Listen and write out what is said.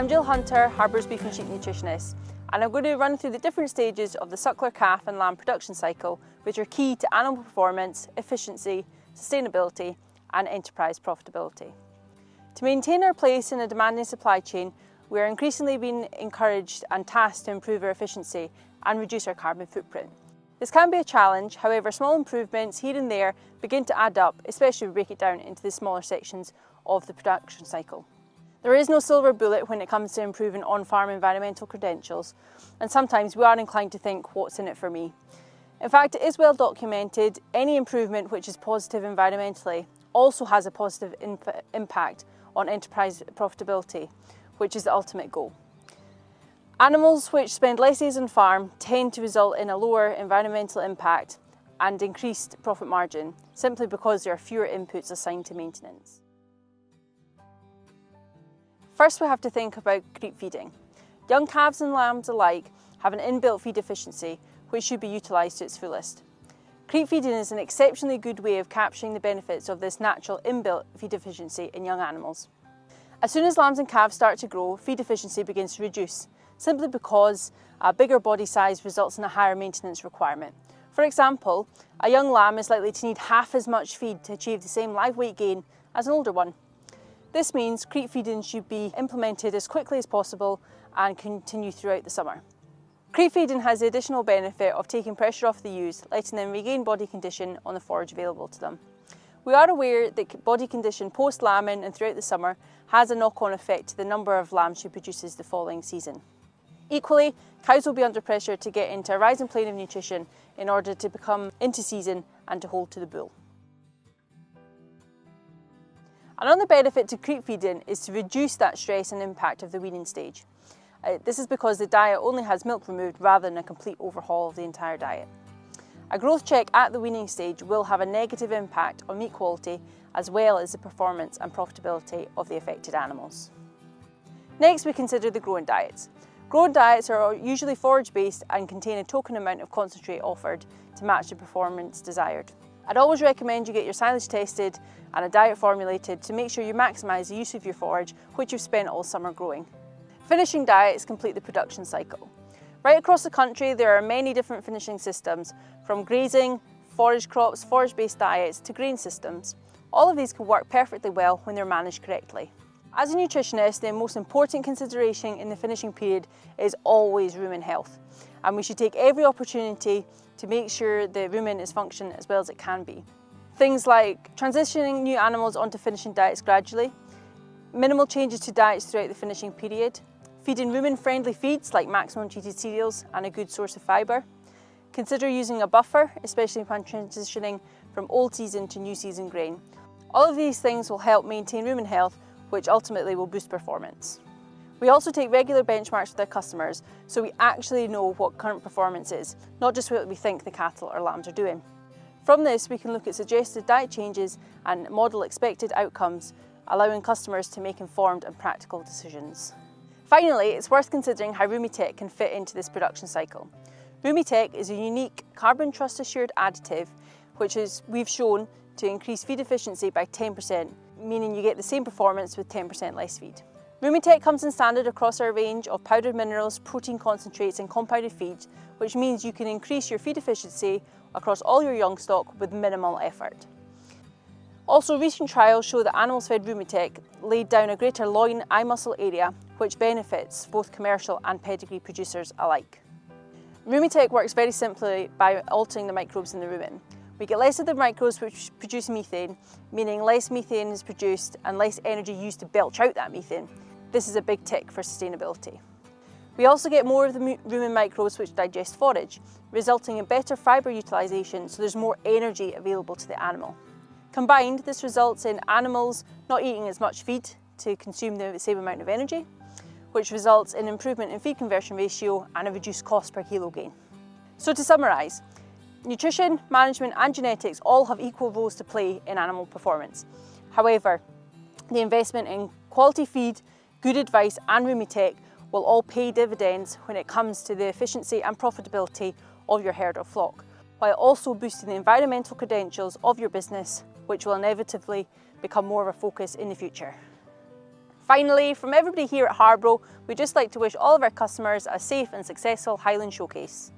I'm Jill Hunter, Harbro's beef and sheep nutritionist, and I'm going to run through the different stages of the suckler calf and lamb production cycle, which are key to animal performance, efficiency, sustainability and enterprise profitability. To maintain our place in a demanding supply chain, we are increasingly being encouraged and tasked to improve our efficiency and reduce our carbon footprint. This can be a challenge, however small improvements here and there begin to add up, especially if we break it down into the smaller sections of the production cycle. There is no silver bullet when it comes to improving on-farm environmental credentials, and sometimes we are inclined to think, what's in it for me? In fact, it is well documented, any improvement which is positive environmentally also has a positive impact on enterprise profitability, which is the ultimate goal. Animals which spend less days on farm tend to result in a lower environmental impact and increased profit margin, simply because there are fewer inputs assigned to maintenance. First, we have to think about creep feeding. Young calves and lambs alike have an inbuilt feed efficiency which should be utilised to its fullest. Creep feeding is an exceptionally good way of capturing the benefits of this natural inbuilt feed efficiency in young animals. As soon as lambs and calves start to grow, feed efficiency begins to reduce, simply because a bigger body size results in a higher maintenance requirement. For example, a young lamb is likely to need half as much feed to achieve the same live weight gain as an older one. This means creep feeding should be implemented as quickly as possible and continue throughout the summer. Creep feeding has the additional benefit of taking pressure off the ewes, letting them regain body condition on the forage available to them. We are aware that body condition post-lambing and throughout the summer has a knock-on effect to the number of lambs she produces the following season. Equally, cows will be under pressure to get into a rising plane of nutrition in order to become into season and to hold to the bull. Another benefit to creep feeding is to reduce that stress and impact of the weaning stage. This is because the diet only has milk removed rather than a complete overhaul of the entire diet. A growth check at the weaning stage will have a negative impact on meat quality as well as the performance and profitability of the affected animals. Next, we consider the growing diets. Growing diets are usually forage-based and contain a token amount of concentrate offered to match the performance desired. I'd always recommend you get your silage tested and a diet formulated to make sure you maximise the use of your forage, which you've spent all summer growing. Finishing diets complete the production cycle. Right across the country, there are many different finishing systems, from grazing, forage crops, forage-based diets to grain systems. All of these can work perfectly well when they're managed correctly. As a nutritionist, the most important consideration in the finishing period is always rumen health, and we should take every opportunity to make sure the rumen is functioning as well as it can be. Things like transitioning new animals onto finishing diets gradually, minimal changes to diets throughout the finishing period, feeding rumen-friendly feeds like maximum treated cereals and a good source of fibre. Consider using a buffer, especially when transitioning from old season to new season grain. All of these things will help maintain rumen health, which ultimately will boost performance. We also take regular benchmarks with our customers so we actually know what current performance is, not just what we think the cattle or lambs are doing. From this, we can look at suggested diet changes and model expected outcomes, allowing customers to make informed and practical decisions. Finally, it's worth considering how Rumitech can fit into this production cycle. Rumitech is a unique carbon trust assured additive which we've shown to increase feed efficiency by 10%, meaning you get the same performance with 10% less feed. Rumitech comes in standard across our range of powdered minerals, protein concentrates and compounded feeds, which means you can increase your feed efficiency across all your young stock with minimal effort. Also, recent trials show that animals fed Rumitech laid down a greater loin eye muscle area, which benefits both commercial and pedigree producers alike. Rumitech works very simply by altering the microbes in the rumen. We get less of the microbes which produce methane, meaning less methane is produced and less energy used to belch out that methane. This is a big tick for sustainability. We also get more of the rumen microbes which digest forage, resulting in better fibre utilisation, so there's more energy available to the animal. Combined, this results in animals not eating as much feed to consume the same amount of energy, which results in improvement in feed conversion ratio and a reduced cost per kilo gain. So to summarise, nutrition, management and genetics all have equal roles to play in animal performance. However, the investment in quality feed, good advice and Rumitech will all pay dividends when it comes to the efficiency and profitability of your herd or flock, while also boosting the environmental credentials of your business, which will inevitably become more of a focus in the future. Finally, from everybody here at Harbro, we'd just like to wish all of our customers a safe and successful Highland showcase.